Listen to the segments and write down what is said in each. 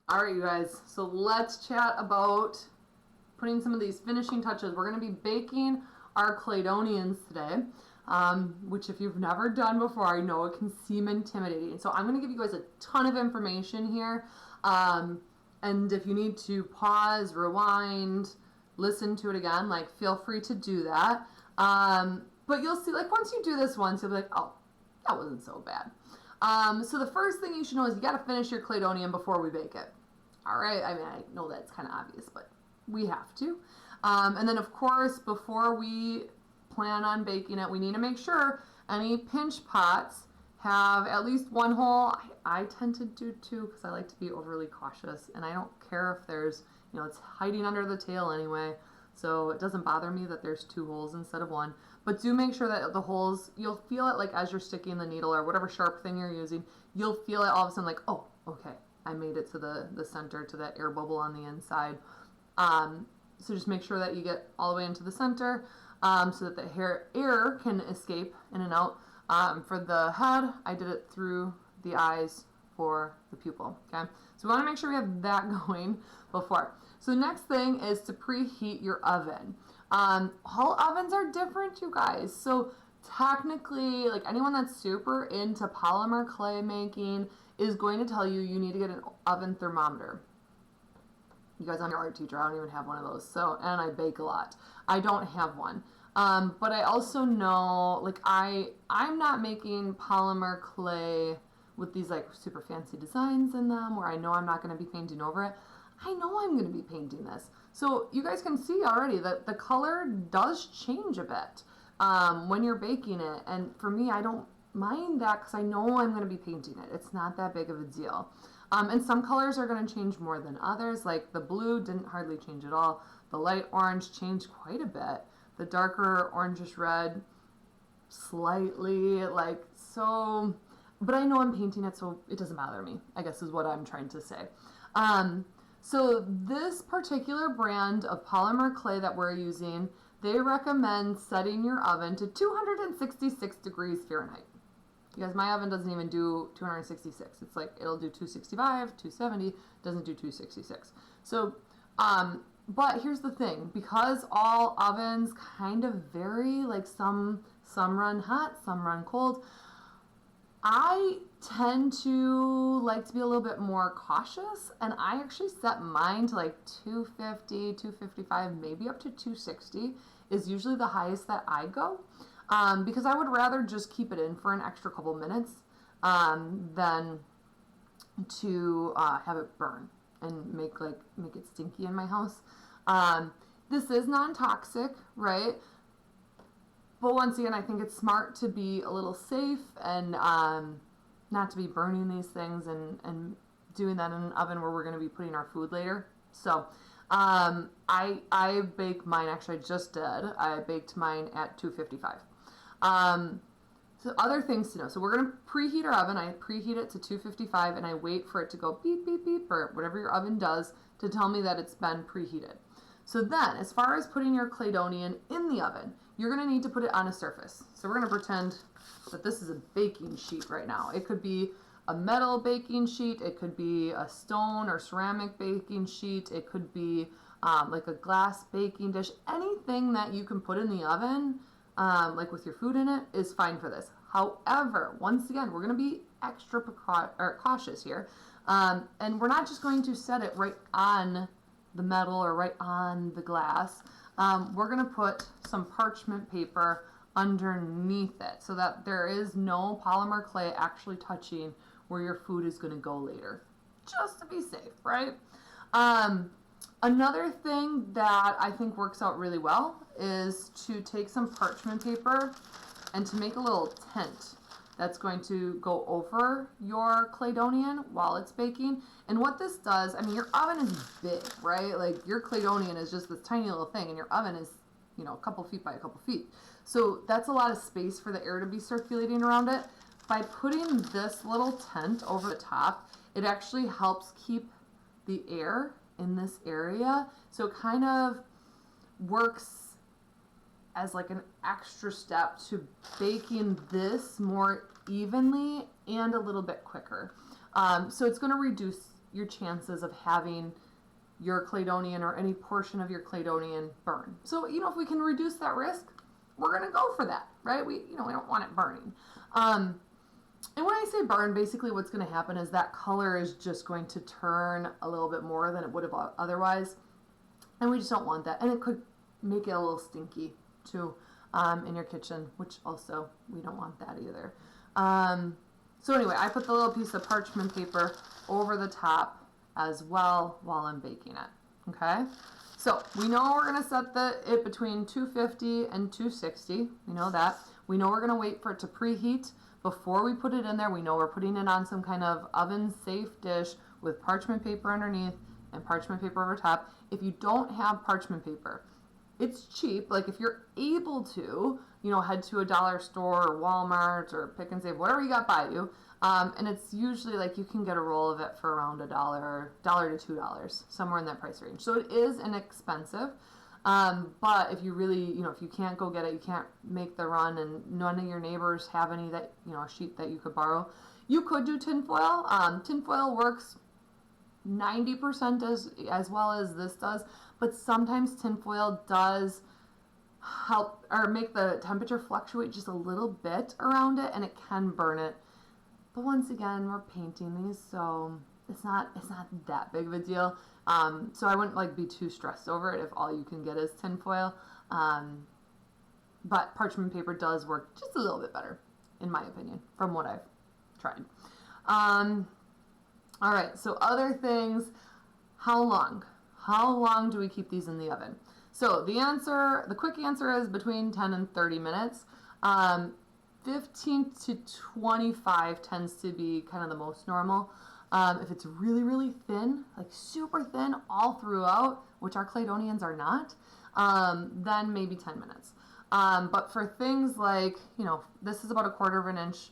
All right, you guys, so let's chat about putting some of these finishing touches. We're going to be baking our Claydonians today, which if you've never done before, I know it can seem intimidating. So I'm going to give you guys a ton of information here. And if you need to pause, rewind, listen to it again, like feel free to do that. But you'll see, like once you do this once, you'll be like, oh, that wasn't so bad. So the first thing you should know is you got to finish your Claydonian before we bake it. All right, I mean, I know that's kind of obvious, but we have to. And then of course, before we plan on baking it, we need to make sure any pinch pots have at least one hole. I tend to do two because I like to be overly cautious, and I don't care if there's, it's hiding under the tail anyway, so it doesn't bother me that there's two holes instead of one. But do make sure that the holes, you'll feel it like as you're sticking the needle or whatever sharp thing you're using, you'll feel it all of a sudden like, oh, okay, I made it to the center, to that air bubble on the inside. So just make sure that you get all the way into the center so that the air can escape in and out. For the head, I did it through the eyes for the pupil, okay? So we want to make sure we have that going before. So the next thing is to preheat your oven. All ovens are different, you guys. So technically, like anyone that's super into polymer clay making is going to tell you you need to get an oven thermometer. You guys, I'm your art teacher. I don't even have one of those. So, and I bake a lot. I don't have one. But I also know, like I'm not making polymer clay with these like super fancy designs in them where I know I'm not going to be painting over it. I know I'm going to be painting this. So you guys can see already that the color does change a bit when you're baking it. And for me, I don't mind that because I know I'm going to be painting it. It's not that big of a deal. And some colors are going to change more than others. Like the blue didn't hardly change at all. The light orange changed quite a bit. The darker orangish red, slightly, like so, but I know I'm painting it, so it doesn't bother me, I guess is what I'm trying to say. So this particular brand of polymer clay that we're using, they recommend setting your oven to 266 degrees Fahrenheit. You guys, my oven doesn't even do 266. It's like, it'll do 265, 270, doesn't do 266. So, but here's the thing, because all ovens kind of vary, like some run hot, some run cold, I tend to like to be a little bit more cautious, and I actually set mine to like 250, 255, maybe up to 260 is usually the highest that I go, because I would rather just keep it in for an extra couple minutes than to have it burn and make it stinky in my house. This is non-toxic, right? But once again, I think it's smart to be a little safe and not to be burning these things and doing that in an oven where we're going to be putting our food later. So I bake mine, actually I just did. I baked mine at 255. So other things to know. So we're going to preheat our oven. I preheat it to 255 and I wait for it to go beep, beep, beep, or whatever your oven does to tell me that it's been preheated. So then, as far as putting your Claydonian in the oven, you're going to need to put it on a surface. So we're going to pretend that this is a baking sheet right now. It could be a metal baking sheet. It could be a stone or ceramic baking sheet. It could be like a glass baking dish. Anything that you can put in the oven, like with your food in it, is fine for this. However, once again, we're going to be extra cautious here. And we're not just going to set it right on the metal or right on the glass. We're going to put some parchment paper underneath it so that there is no polymer clay actually touching where your food is going to go later, just to be safe, right? Another thing that I think works out really well is to take some parchment paper and to make a little tent that's going to go over your Claydonian while it's baking. And what this does, I mean, your oven is big, right? Like your Claydonian is just this tiny little thing and your oven is, a couple feet by a couple feet. So that's a lot of space for the air to be circulating around it. By putting this little tent over the top, it actually helps keep the air in this area. So it kind of works as like an extra step to baking this more evenly and a little bit quicker. So it's going to reduce your chances of having your Claydonian or any portion of your Claydonian burn. So, if we can reduce that risk, we're going to go for that, right? We don't want it burning. And when I say burn, basically what's going to happen is that color is just going to turn a little bit more than it would have otherwise. And we just don't want that. And it could make it a little stinky too in your kitchen, which also we don't want that either. So anyway, I put the little piece of parchment paper over the top as well while I'm baking it. Okay, so we know we're going to set it between 250 and 260. We know that. We know we're going to wait for it to preheat before we put it in there. We know we're putting it on some kind of oven safe dish with parchment paper underneath and parchment paper over top. If you don't have parchment paper, it's cheap. Like if you're able to, head to a dollar store or Walmart or Pick and Save, whatever you got by you. And it's usually like you can get a roll of it for around $1 to $2, somewhere in that price range. So it is inexpensive. But if you really, if you can't go get it, you can't make the run, and none of your neighbors have any that, a sheet that you could borrow, you could do tinfoil. Tinfoil works 90% as well as this does, but sometimes tinfoil does help or make the temperature fluctuate just a little bit around it, and it can burn it. But once again, we're painting these, so it's not that big of a deal. So I wouldn't be too stressed over it if all you can get is tinfoil. But parchment paper does work just a little bit better, in my opinion, from what I've tried. All right, so other things, how long? How long do we keep these in the oven? So the quick answer is between 10 and 30 minutes. 15 to 25 tends to be kind of the most normal. If it's really, really thin, like super thin all throughout, which our Claydonians are not, then maybe 10 minutes. But for things like, this is about 1/4 of an inch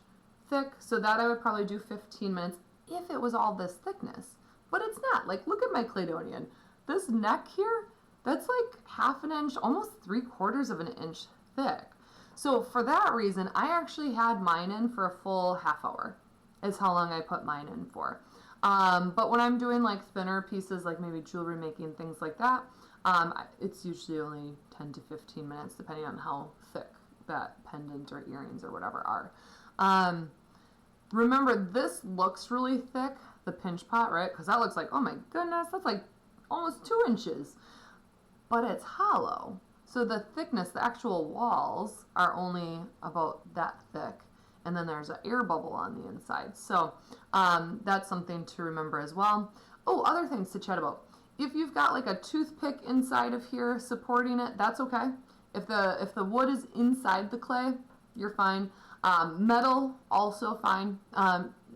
thick, so that I would probably do 15 minutes if it was all this thickness. But it's not. Like, look at my Claydonian. This neck here, that's like 1/2 inch, almost 3/4 of an inch thick. So for that reason, I actually had mine in for a full half hour is how long I put mine in for. But when I'm doing like thinner pieces, like maybe jewelry making, things like that, it's usually only 10 to 15 minutes, depending on how thick that pendant or earrings or whatever are. Remember, this looks really thick, the pinch pot, right? Because that looks like, oh my goodness, that's like almost 2 inches. But it's hollow. So the thickness, the actual walls are only about that thick. And then there's an air bubble on the inside. So that's something to remember as well. Oh, other things to chat about. If you've got like a toothpick inside of here supporting it, that's okay. If the wood is inside the clay, you're fine. Metal, also fine.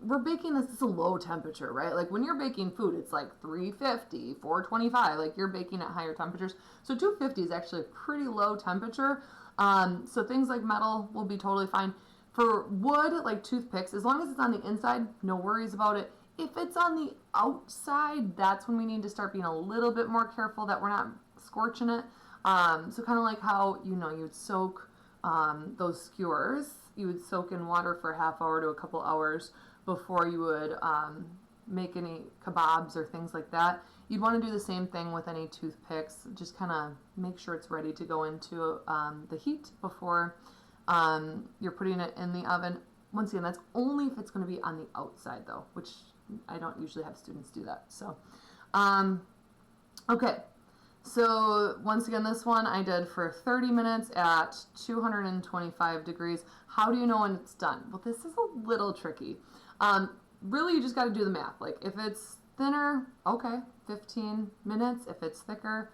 We're baking this at a low temperature, right? Like when you're baking food, it's like 350, 425, like you're baking at higher temperatures. So 250 is actually a pretty low temperature. So things like metal will be totally fine. For wood, like toothpicks, as long as it's on the inside, no worries about it. If it's on the outside, that's when we need to start being a little bit more careful that we're not scorching it. So kind of like how, you'd soak those skewers. You would soak in water for a half hour to a couple hours before you would make any kebabs or things like that. You'd want to do the same thing with any toothpicks. Just kind of make sure it's ready to go into the heat before you're putting it in the oven. Once again, that's only if it's going to be on the outside though, which I don't usually have students do that. So, okay. So once again, this one I did for 30 minutes at 225 degrees. How do you know when it's done? Well, this is a little tricky. Really, you just got to do the math. Like if it's thinner, okay, 15 minutes. If it's thicker,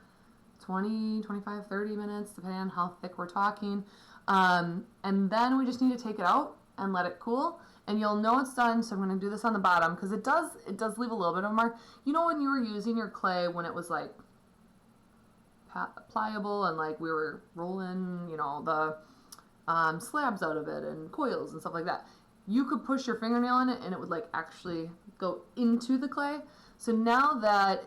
20, 25, 30 minutes, depending on how thick we're talking. And then we just need to take it out and let it cool. And you'll know it's done. So I'm going to do this on the bottom because it does leave a little bit of a mark. When you were using your clay when it was like pliable and like we were rolling, the slabs out of it and coils and stuff like that, you could push your fingernail in it and it would like actually go into the clay. So now that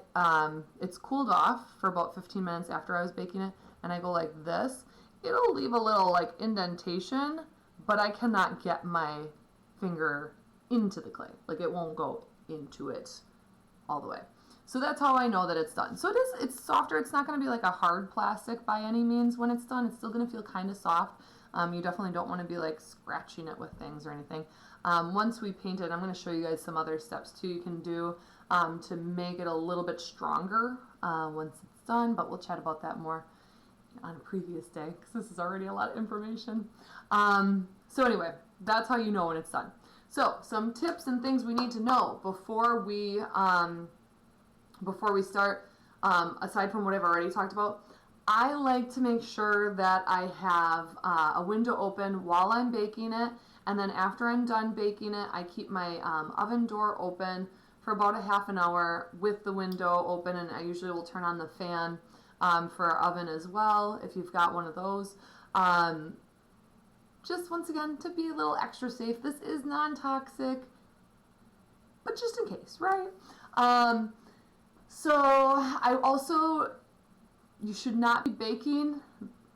it's cooled off for about 15 minutes after I was baking it, and I go like this, it'll leave a little like indentation, but I cannot get my finger into the clay. Like it won't go into it all the way. So that's how I know that it's done. So it's softer. It's not going to be like a hard plastic by any means when it's done. It's still going to feel kind of soft. You definitely don't want to be like scratching it with things or anything. Once we paint it, I'm going to show you guys some other steps too you can do to make it a little bit stronger once it's done, but we'll chat about that more on a previous day because this is already a lot of information. So anyway, that's how you know when it's done. So some tips and things we need to know before we start, aside from what I've already talked about. I like to make sure that I have a window open while I'm baking it, and then after I'm done baking it, I keep my oven door open for about a half an hour with the window open, and I usually will turn on the fan for our oven as well if you've got one of those. Just once again, to be a little extra safe. This is non-toxic, but just in case, right? So I also, you should not be baking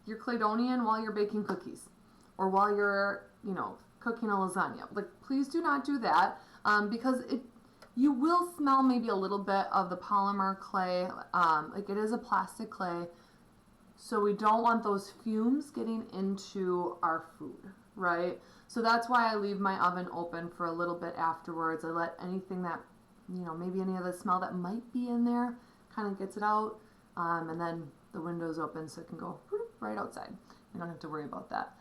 your Claydonian while you're baking cookies or while you're, cooking a lasagna. Like, please do not do that because you will smell maybe a little bit of the polymer clay. Like, it is a plastic clay. So we don't want those fumes getting into our food, right? So that's why I leave my oven open for a little bit afterwards. I let anything that, maybe any of the smell that might be in there kind of gets it out. And then the window's open so it can go right outside. You don't have to worry about that.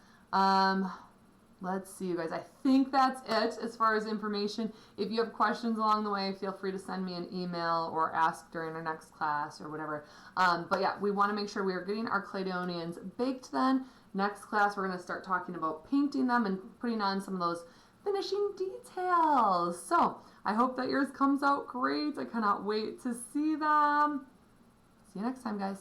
Let's see, you guys. I think that's it as far as information. If you have questions along the way, feel free to send me an email or ask during our next class or whatever. But yeah, we want to make sure we are getting our Claydonians baked then. Next class, we're going to start talking about painting them and putting on some of those finishing details. So I hope that yours comes out great. I cannot wait to see them. See you next time, guys.